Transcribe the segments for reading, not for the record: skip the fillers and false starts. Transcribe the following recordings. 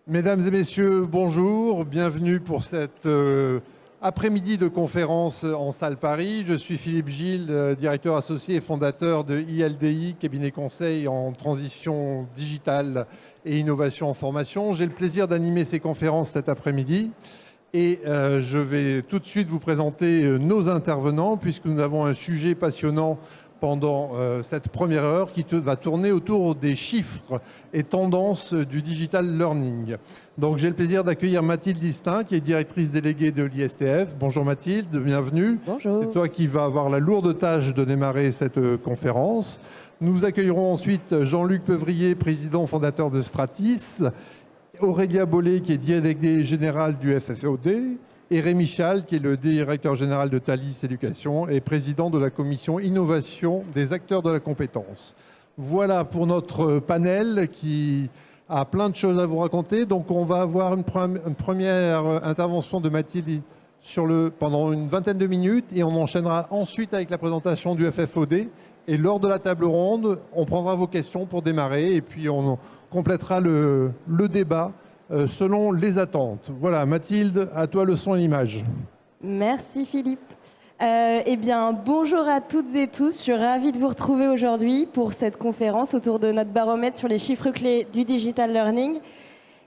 Mesdames et messieurs, bonjour, bienvenue pour cette après-midi de conférence en salle Paris. Je suis Philippe Gilles, directeur associé et fondateur de ILDI, cabinet conseil en transition digitale et innovation en formation. J'ai le plaisir d'animer ces conférences cet après-midi et je vais tout de suite vous présenter nos intervenants puisque nous avons un sujet passionnant pendant cette première heure qui va tourner autour des chiffres et tendances du digital learning. Donc j'ai le plaisir d'accueillir Mathilde Distin, qui est directrice déléguée de l'ISTF. Bonjour Mathilde, bienvenue. Bonjour. C'est toi qui vas avoir la lourde tâche de démarrer cette conférence. Nous accueillerons ensuite Jean-Luc Peuvrier, président fondateur de Stratis, Aurélia Bollet, qui est déléguée générale du FFOD, et Rémi Chal, qui est le directeur général de Thalys Éducation et président de la commission innovation des acteurs de la compétence. Voilà pour notre panel qui a plein de choses à vous raconter. Donc on va avoir une première intervention de Mathilde pendant une vingtaine de minutes et on enchaînera ensuite avec la présentation du FFOD. Et lors de la table ronde, on prendra vos questions pour démarrer et puis on complétera le débat selon les attentes. Voilà, Mathilde, à toi le son et l'image. Merci Philippe. Eh bien, bonjour à toutes et tous. Je suis ravie de vous retrouver aujourd'hui pour cette conférence autour de notre baromètre sur les chiffres clés du digital learning.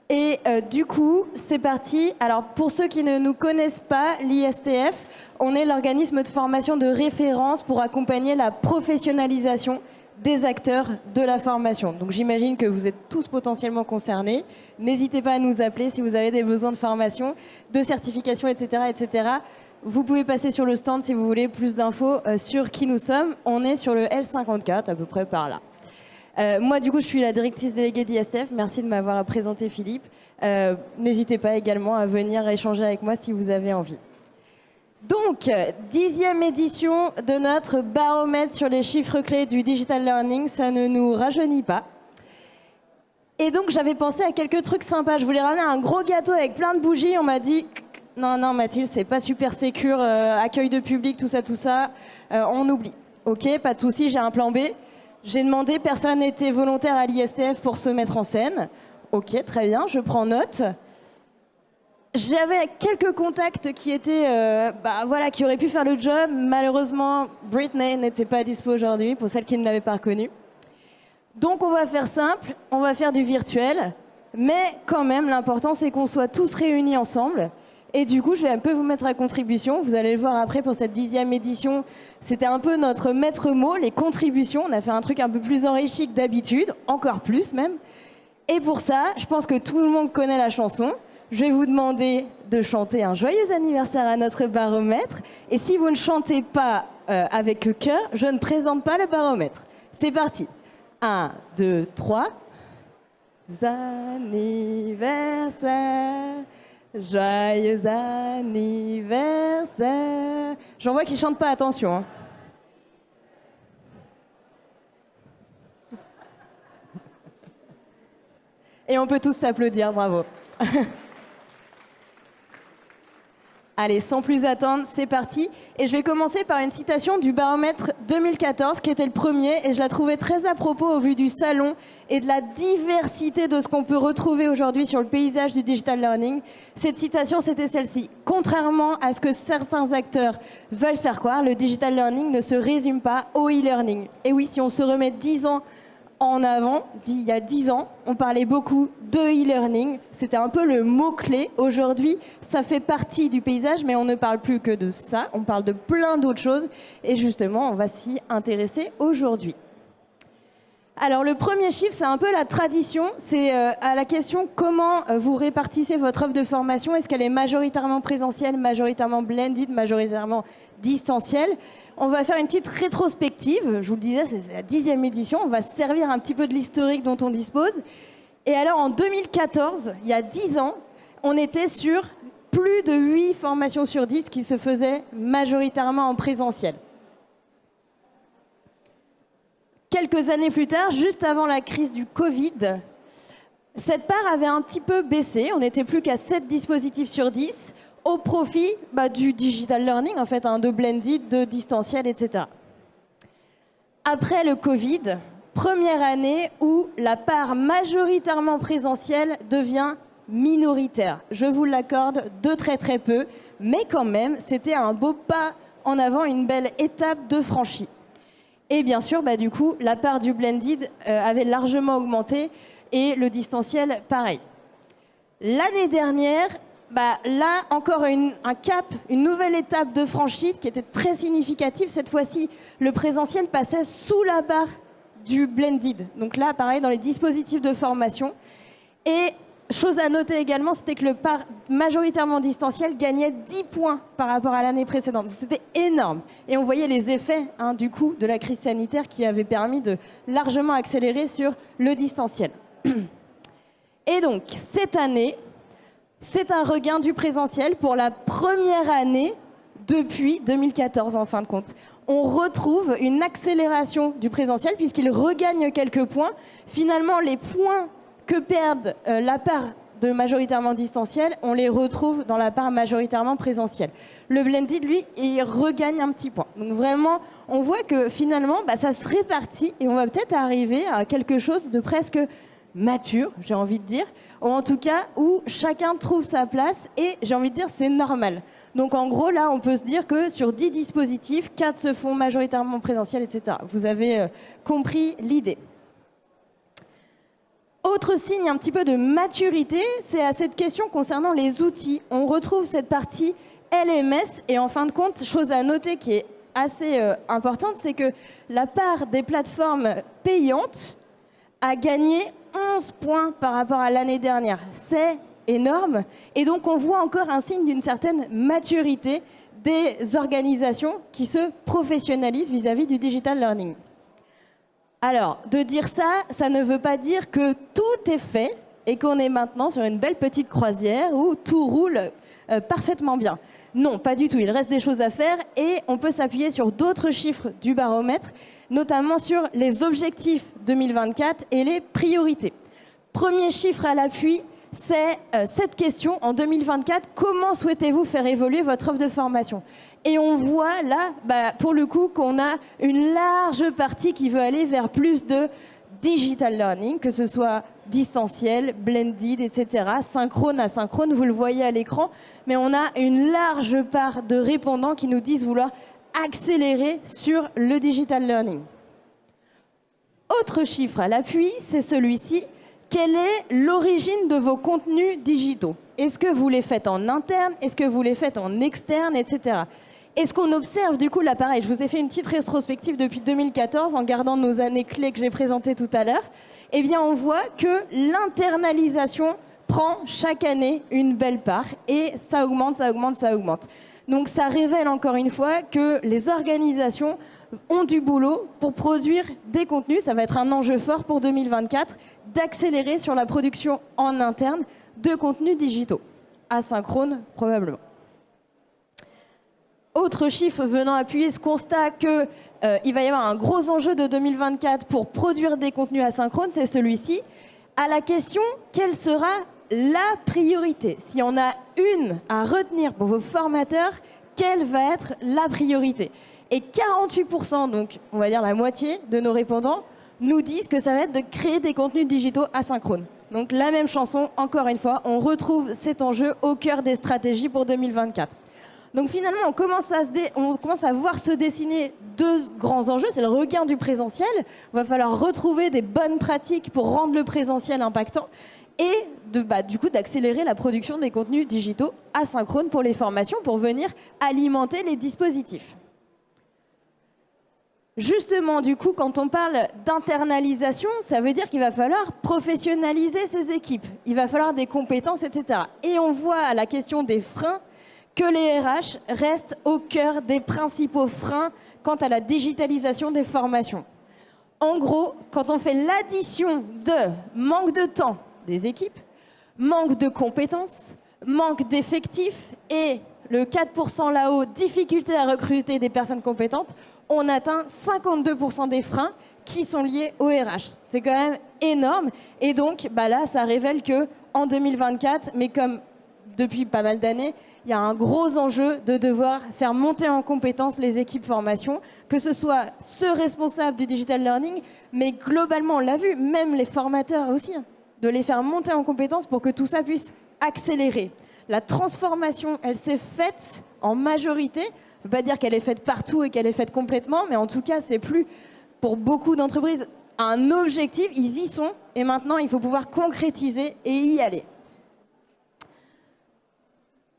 Et du coup, c'est parti. Alors, pour ceux qui ne nous connaissent pas, l'ISTF, on est l'organisme de formation de référence pour accompagner la professionnalisation des acteurs de la formation. Donc j'imagine que vous êtes tous potentiellement concernés. N'hésitez pas à nous appeler si vous avez des besoins de formation, de certification, etc., etc. Vous pouvez passer sur le stand si vous voulez plus d'infos sur qui nous sommes. On est sur le L54, à peu près par là. Moi, du coup, je suis la directrice déléguée d'ISTF. Merci de m'avoir présenté, Philippe. N'hésitez pas également à venir échanger avec moi si vous avez envie. Donc, 10e édition de notre baromètre sur les chiffres clés du digital learning, ça ne nous rajeunit pas. Et donc, j'avais pensé à quelques trucs sympas. Je voulais ramener un gros gâteau avec plein de bougies. On m'a dit, non Mathilde, c'est pas super sécure, accueil de public, tout ça, on oublie. Ok, pas de souci, j'ai un plan B. J'ai demandé, personne n'était volontaire à l'ISTF pour se mettre en scène. Ok, très bien, je prends note. J'avais quelques contacts qui étaient, qui auraient pu faire le job. Malheureusement, Britney n'était pas dispo aujourd'hui, pour celles qui ne l'avaient pas reconnue. Donc on va faire simple, on va faire du virtuel, mais quand même, l'important c'est qu'on soit tous réunis ensemble. Et du coup, je vais un peu vous mettre à contribution. Vous allez le voir après pour cette 10e édition. C'était un peu notre maître mot, les contributions. On a fait un truc un peu plus enrichi que d'habitude, encore plus même. Et pour ça, je pense que tout le monde connaît la chanson. Je vais vous demander de chanter un joyeux anniversaire à notre baromètre. Et si vous ne chantez pas avec le cœur, je ne présente pas le baromètre. C'est parti. 1, 2, 3. Anniversaire, joyeux anniversaire. J'en vois qui ne chantent pas, attention. Hein. Et on peut tous s'applaudir, bravo. Allez, sans plus attendre, c'est parti. Et je vais commencer par une citation du baromètre 2014, qui était le premier, et je la trouvais très à propos au vu du salon et de la diversité de ce qu'on peut retrouver aujourd'hui sur le paysage du digital learning. Cette citation, c'était celle-ci. Contrairement à ce que certains acteurs veulent faire croire, le digital learning ne se résume pas au e-learning. Et oui, si on se remet 10 ans en avant, il y a 10 ans, on parlait beaucoup de e-learning. C'était un peu le mot-clé. Aujourd'hui, ça fait partie du paysage, mais on ne parle plus que de ça. On parle de plein d'autres choses. Et justement, on va s'y intéresser aujourd'hui. Alors, le premier chiffre, c'est un peu la tradition. C'est à la question comment vous répartissez votre offre de formation. Est-ce qu'elle est majoritairement présentielle, majoritairement blended, majoritairement distancielle? On va faire une petite rétrospective. Je vous le disais, c'est la 10e édition. On va se servir un petit peu de l'historique dont on dispose. Et alors, en 2014, il y a 10 ans, on était sur plus de 8 formations sur 10 qui se faisaient majoritairement en présentiel. Quelques années plus tard, juste avant la crise du Covid, cette part avait un petit peu baissé. On n'était plus qu'à 7 dispositifs sur 10 au profit du digital learning, en fait, de blended, de distanciel, etc. Après le Covid, première année où la part majoritairement présentielle devient minoritaire. Je vous l'accorde, de très très peu, mais quand même, c'était un beau pas en avant, une belle étape de franchie. Et bien sûr, du coup, la part du blended avait largement augmenté et le distanciel, pareil. L'année dernière, là, encore un cap, une nouvelle étape de franchise qui était très significative. Cette fois-ci, le présentiel passait sous la barre du blended. Donc là, pareil, dans les dispositifs de formation. Et chose à noter également, c'était que le part majoritairement distanciel gagnait 10 points par rapport à l'année précédente. C'était énorme. Et on voyait les effets du coup de la crise sanitaire qui avait permis de largement accélérer sur le distanciel. Et donc, cette année, c'est un regain du présentiel pour la première année depuis 2014, en fin de compte. On retrouve une accélération du présentiel puisqu'il regagne quelques points. Finalement, les points que perdent la part de majoritairement distanciel, on les retrouve dans la part majoritairement présentielle. Le blended, lui, il regagne un petit point. Donc vraiment, on voit que finalement, ça se répartit et on va peut-être arriver à quelque chose de presque mature, j'ai envie de dire, ou en tout cas où chacun trouve sa place et j'ai envie de dire c'est normal. Donc en gros là on peut se dire que sur 10 dispositifs, 4 se font majoritairement présentiels, etc. Vous avez compris l'idée. Autre signe un petit peu de maturité, c'est à cette question concernant les outils. On retrouve cette partie LMS et en fin de compte, chose à noter qui est assez importante, c'est que la part des plateformes payantes a gagné 11 points par rapport à l'année dernière. C'est énorme. Et donc, on voit encore un signe d'une certaine maturité des organisations qui se professionnalisent vis-à-vis du digital learning. Alors, de dire ça, ça ne veut pas dire que tout est fait et qu'on est maintenant sur une belle petite croisière où tout roule parfaitement bien. Non, pas du tout. Il reste des choses à faire et on peut s'appuyer sur d'autres chiffres du baromètre, notamment sur les objectifs 2024 et les priorités. Premier chiffre à l'appui, c'est cette question. En 2024, comment souhaitez-vous faire évoluer votre offre de formation ? Et on voit là, pour le coup, qu'on a une large partie qui veut aller vers plus de digital learning, que ce soit distanciel, blended, etc., synchrone, asynchrone, vous le voyez à l'écran, mais on a une large part de répondants qui nous disent vouloir accélérer sur le digital learning. Autre chiffre à l'appui, c'est celui-ci. Quelle est l'origine de vos contenus digitaux ? Est-ce que vous les faites en interne ? Est-ce que vous les faites en externe, etc. Et ce qu'on observe, du coup, là, pareil, je vous ai fait une petite rétrospective depuis 2014 en gardant nos années clés que j'ai présentées tout à l'heure. Eh bien, on voit que l'internalisation prend chaque année une belle part et ça augmente, ça augmente, ça augmente. Donc, ça révèle encore une fois que les organisations ont du boulot pour produire des contenus. Ça va être un enjeu fort pour 2024 d'accélérer sur la production en interne de contenus digitaux, asynchrones probablement. Autre chiffre venant appuyer ce constat qu'il va y avoir un gros enjeu de 2024 pour produire des contenus asynchrones, c'est celui-ci. À la question, quelle sera la priorité ? Si on a une à retenir pour vos formateurs, quelle va être la priorité ? Et 48%, donc on va dire la moitié de nos répondants, nous disent que ça va être de créer des contenus digitaux asynchrones. Donc la même chanson, encore une fois, on retrouve cet enjeu au cœur des stratégies pour 2024. Donc finalement, on commence à voir se dessiner deux grands enjeux. C'est le regain du présentiel. Il va falloir retrouver des bonnes pratiques pour rendre le présentiel impactant et du coup d'accélérer la production des contenus digitaux asynchrones pour les formations pour venir alimenter les dispositifs. Justement, du coup, quand on parle d'internalisation, ça veut dire qu'il va falloir professionnaliser ces équipes. Il va falloir des compétences, etc. Et on voit à la question des freins que les RH restent au cœur des principaux freins quant à la digitalisation des formations. En gros, quand on fait l'addition de manque de temps des équipes, manque de compétences, manque d'effectifs et le 4% là-haut, difficulté à recruter des personnes compétentes, on atteint 52% des freins qui sont liés au RH. C'est quand même énorme. Et donc, là, ça révèle qu'en 2024, mais comme depuis pas mal d'années, il y a un gros enjeu de devoir faire monter en compétences les équipes formation, que ce soit ceux responsables du digital learning, mais globalement, on l'a vu, même les formateurs aussi. de les faire monter en compétences pour que tout ça puisse accélérer. La transformation, elle s'est faite en majorité. Ça ne veut pas dire qu'elle est faite partout et qu'elle est faite complètement, mais en tout cas, c'est plus, pour beaucoup d'entreprises, un objectif. Ils y sont et maintenant, il faut pouvoir concrétiser et y aller.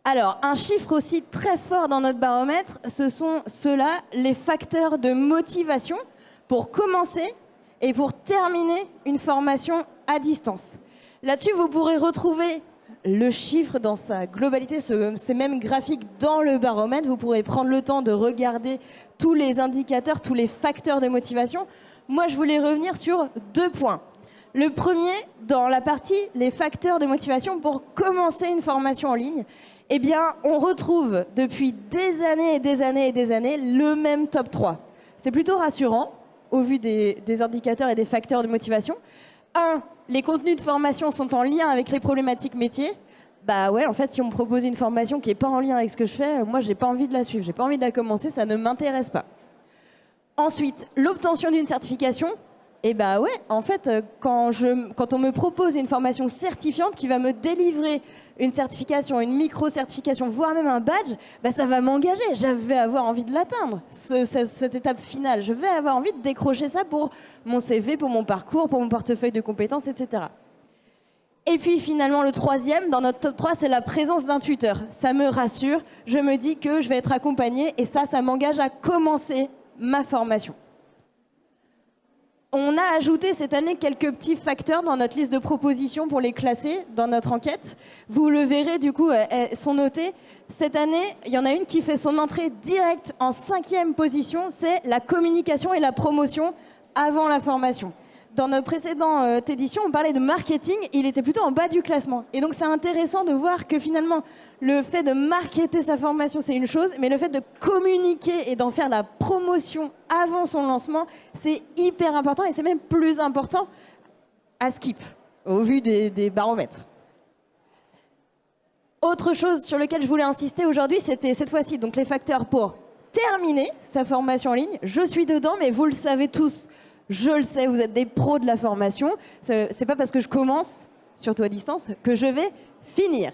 Alors, un chiffre aussi très fort dans notre baromètre, ce sont ceux-là, les facteurs de motivation pour commencer et pour terminer une formation à distance. Là-dessus, vous pourrez retrouver le chiffre dans sa globalité, ces mêmes graphiques dans le baromètre. Vous pourrez prendre le temps de regarder tous les indicateurs, tous les facteurs de motivation. Moi, je voulais revenir sur 2 points. Le premier, dans la partie les facteurs de motivation pour commencer une formation en ligne, eh bien, on retrouve depuis des années et des années et des années le même top 3. C'est plutôt rassurant au vu des indicateurs et des facteurs de motivation. 1, les contenus de formation sont en lien avec les problématiques métiers. Bah ouais, en fait, si on me propose une formation qui n'est pas en lien avec ce que je fais, moi, j'ai pas envie de la suivre, j'ai pas envie de la commencer, ça ne m'intéresse pas. Ensuite, l'obtention d'une certification. Et bah ouais, en fait, quand on me propose une formation certifiante qui va me délivrer une certification, une micro-certification, voire même un badge, bah ça va m'engager. Je vais avoir envie de l'atteindre, cette étape finale. Je vais avoir envie de décrocher ça pour mon CV, pour mon parcours, pour mon portefeuille de compétences, etc. Et puis finalement, le troisième, dans notre top 3, c'est la présence d'un tuteur. Ça me rassure, je me dis que je vais être accompagnée et ça m'engage à commencer ma formation. On a ajouté cette année quelques petits facteurs dans notre liste de propositions pour les classer dans notre enquête. Vous le verrez, du coup, elles sont notées. Cette année, il y en a une qui fait son entrée directe en 5e position, c'est la communication et la promotion avant la formation. Dans notre précédente édition, on parlait de marketing, il était plutôt en bas du classement. Et donc c'est intéressant de voir que finalement, le fait de marketer sa formation, c'est une chose, mais le fait de communiquer et d'en faire la promotion avant son lancement, c'est hyper important et c'est même plus important à Skip, au vu des baromètres. Autre chose sur laquelle je voulais insister aujourd'hui, c'était cette fois-ci donc les facteurs pour terminer sa formation en ligne. Je suis dedans, mais vous le savez tous. Je le sais, vous êtes des pros de la formation. C'est pas parce que je commence, surtout à distance, que je vais finir.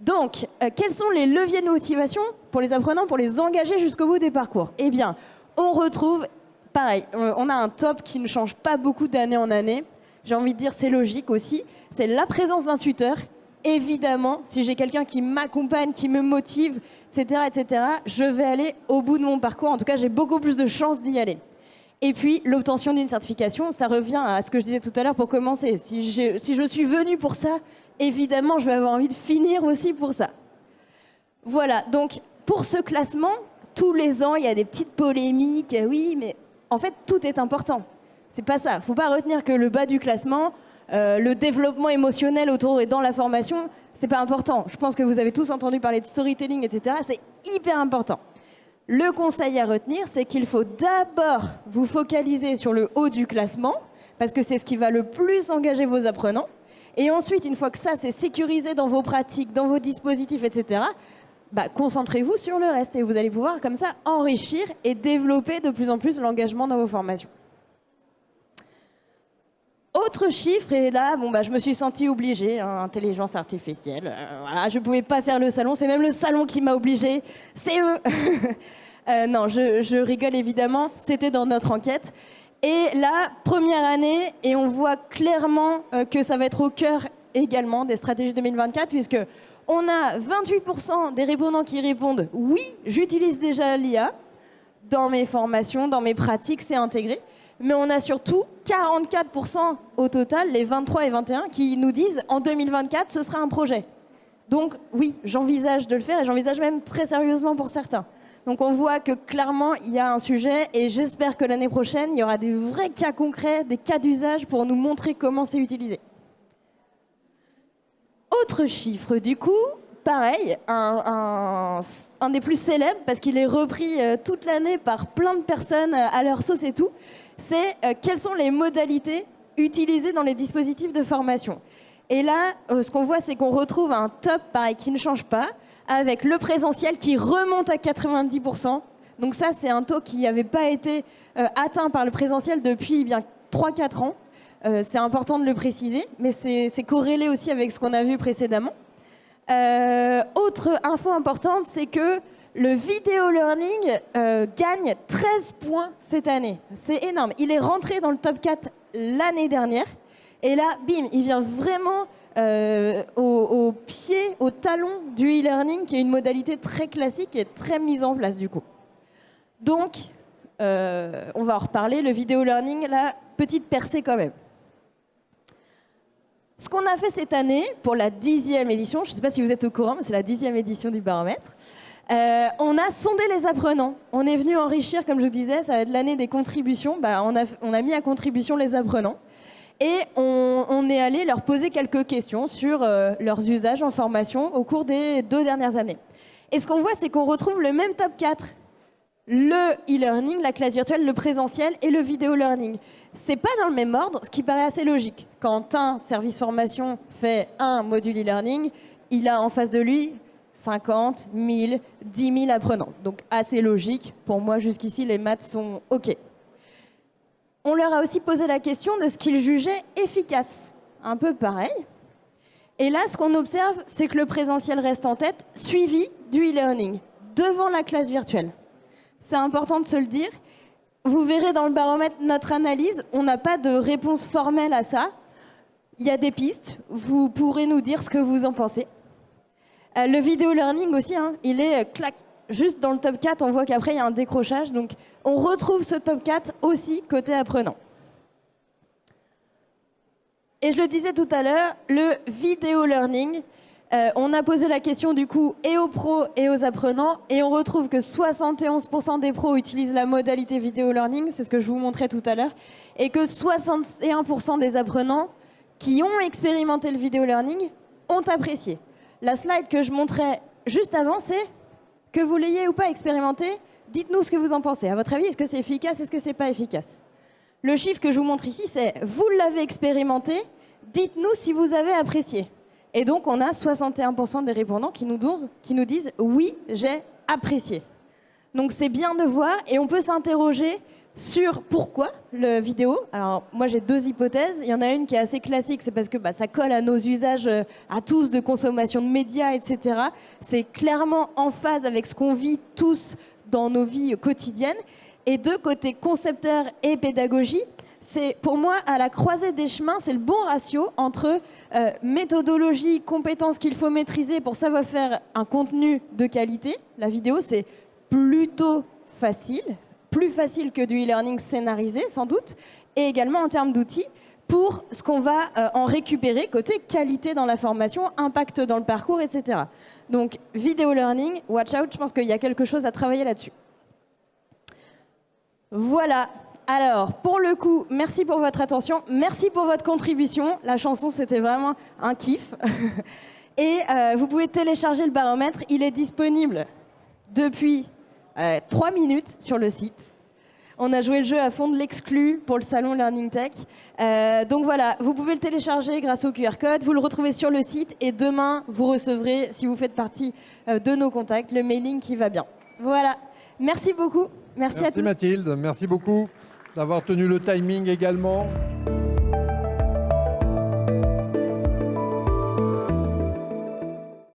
Donc, quels sont les leviers de motivation pour les apprenants, pour les engager jusqu'au bout des parcours? Eh bien, on retrouve, pareil, on a un top qui ne change pas beaucoup d'année en année. J'ai envie de dire, c'est logique aussi. C'est la présence d'un tuteur. Évidemment, si j'ai quelqu'un qui m'accompagne, qui me motive, etc., je vais aller au bout de mon parcours. En tout cas, j'ai beaucoup plus de chances d'y aller. Et puis, l'obtention d'une certification, ça revient à ce que je disais tout à l'heure pour commencer. Si je suis venue pour ça, évidemment, je vais avoir envie de finir aussi pour ça. Voilà, donc, pour ce classement, tous les ans, il y a des petites polémiques. Oui, mais en fait, tout est important. C'est pas ça. Faut pas retenir que le bas du classement, le développement émotionnel autour et dans la formation, c'est pas important. Je pense que vous avez tous entendu parler de storytelling, etc. C'est hyper important. Le conseil à retenir, c'est qu'il faut d'abord vous focaliser sur le haut du classement, parce que c'est ce qui va le plus engager vos apprenants. Et ensuite, une fois que ça, c'est sécurisé dans vos pratiques, dans vos dispositifs, etc., concentrez-vous sur le reste. Et vous allez pouvoir, comme ça, enrichir et développer de plus en plus l'engagement dans vos formations. Autre chiffre, et là, je me suis sentie obligée, intelligence artificielle, voilà, je ne pouvais pas faire le salon, c'est même le salon qui m'a obligée, c'est eux. Non, je rigole évidemment, c'était dans notre enquête. Et la première année, et on voit clairement que ça va être au cœur également des stratégies 2024, puisque on a 28% des répondants qui répondent « Oui, j'utilise déjà l'IA dans mes formations, dans mes pratiques, c'est intégré ». Mais on a surtout 44% au total, les 23 et 21, qui nous disent en 2024, ce sera un projet. Donc oui, j'envisage de le faire et j'envisage même très sérieusement pour certains. Donc on voit que clairement, il y a un sujet et j'espère que l'année prochaine, il y aura des vrais cas concrets, des cas d'usage pour nous montrer comment c'est utilisé. Autre chiffre du coup, pareil, un des plus célèbres parce qu'il est repris toute l'année par plein de personnes à leur sauce et tout, c'est quelles sont les modalités utilisées dans les dispositifs de formation. Et là, ce qu'on voit, c'est qu'on retrouve un top, pareil, qui ne change pas, avec le présentiel qui remonte à 90%. Donc ça, c'est un taux qui n'avait pas été atteint par le présentiel depuis 3-4 ans. C'est important de le préciser, mais c'est corrélé aussi avec ce qu'on a vu précédemment. Autre info importante, c'est que le vidéo learning gagne 13 points cette année. C'est énorme. Il est rentré dans le top 4 l'année dernière. Et là, bim, il vient vraiment au pied, au talon du e-learning, qui est une modalité très classique et très mise en place du coup. Donc, on va en reparler. Le vidéo learning, là, petite percée quand même. Ce qu'on a fait cette année, pour la 10e édition, je ne sais pas si vous êtes au courant, mais c'est la 10e édition du baromètre, on a sondé les apprenants. On est venu enrichir, comme je vous disais, ça va être l'année des contributions. On a mis à contribution les apprenants. Et on est allé leur poser quelques questions sur leurs usages en formation au cours des 2 dernières années. Et ce qu'on voit, c'est qu'on retrouve le même top 4. Le e-learning, la classe virtuelle, le présentiel et le vidéo learning. C'est pas dans le même ordre, ce qui paraît assez logique. Quand un service formation fait un module e-learning, il a en face de lui 50, 1000, 10 000 apprenants. Donc assez logique. Pour moi, jusqu'ici, les maths sont OK. On leur a aussi posé la question de ce qu'ils jugeaient efficace. Un peu pareil. Et là, ce qu'on observe, c'est que le présentiel reste en tête, suivi du e-learning, devant la classe virtuelle. C'est important de se le dire. Vous verrez dans le baromètre notre analyse, on n'a pas de réponse formelle à ça. Il y a des pistes, vous pourrez nous dire ce que vous en pensez. Le vidéo learning aussi, hein, il est juste dans le top 4, on voit qu'après il y a un décrochage. Donc on retrouve ce top 4 aussi côté apprenant. Et je le disais tout à l'heure, le vidéo learning, on a posé la question du coup et aux pros et aux apprenants, et on retrouve que 71% des pros utilisent la modalité vidéo learning, c'est ce que je vous montrais tout à l'heure, et que 61% des apprenants qui ont expérimenté le vidéo learning ont apprécié. La slide que je montrais juste avant, c'est que vous l'ayez ou pas expérimenté, dites-nous ce que vous en pensez. À votre avis, est-ce que c'est efficace, est-ce que c'est pas efficace? Le chiffre que je vous montre ici, c'est vous l'avez expérimenté, dites-nous si vous avez apprécié. Et donc, on a 61% des répondants qui nous disent « oui, j'ai apprécié ». Donc, c'est bien de voir et on peut s'interroger sur pourquoi le vidéo. Alors, moi, j'ai 2 hypothèses. Il y en a une qui est assez classique, c'est parce que ça colle à nos usages à tous de consommation de médias, etc. C'est clairement en phase avec ce qu'on vit tous dans nos vies quotidiennes. Et 2, côté concepteur et pédagogie, c'est pour moi à la croisée des chemins, c'est le bon ratio entre méthodologie, compétences qu'il faut maîtriser pour savoir faire un contenu de qualité. La vidéo, c'est plutôt facile, plus facile que du e-learning scénarisé sans doute, et également en termes d'outils pour ce qu'on va en récupérer côté qualité dans la formation, impact dans le parcours, etc. Donc vidéo learning, watch out, je pense qu'il y a quelque chose à travailler là-dessus. Voilà. Alors, pour le coup, merci pour votre attention, merci pour votre contribution. La chanson, c'était vraiment un kiff. Et vous pouvez télécharger le baromètre. Il est disponible depuis 3 minutes sur le site. On a joué le jeu à fond de l'exclu pour le salon Learning Tech. Donc voilà, vous pouvez le télécharger grâce au QR code. Vous le retrouvez sur le site. Et demain, vous recevrez, si vous faites partie de nos contacts, le mailing qui va bien. Voilà. Merci beaucoup. Merci à tous. Merci Mathilde. Merci beaucoup d'avoir tenu le timing également.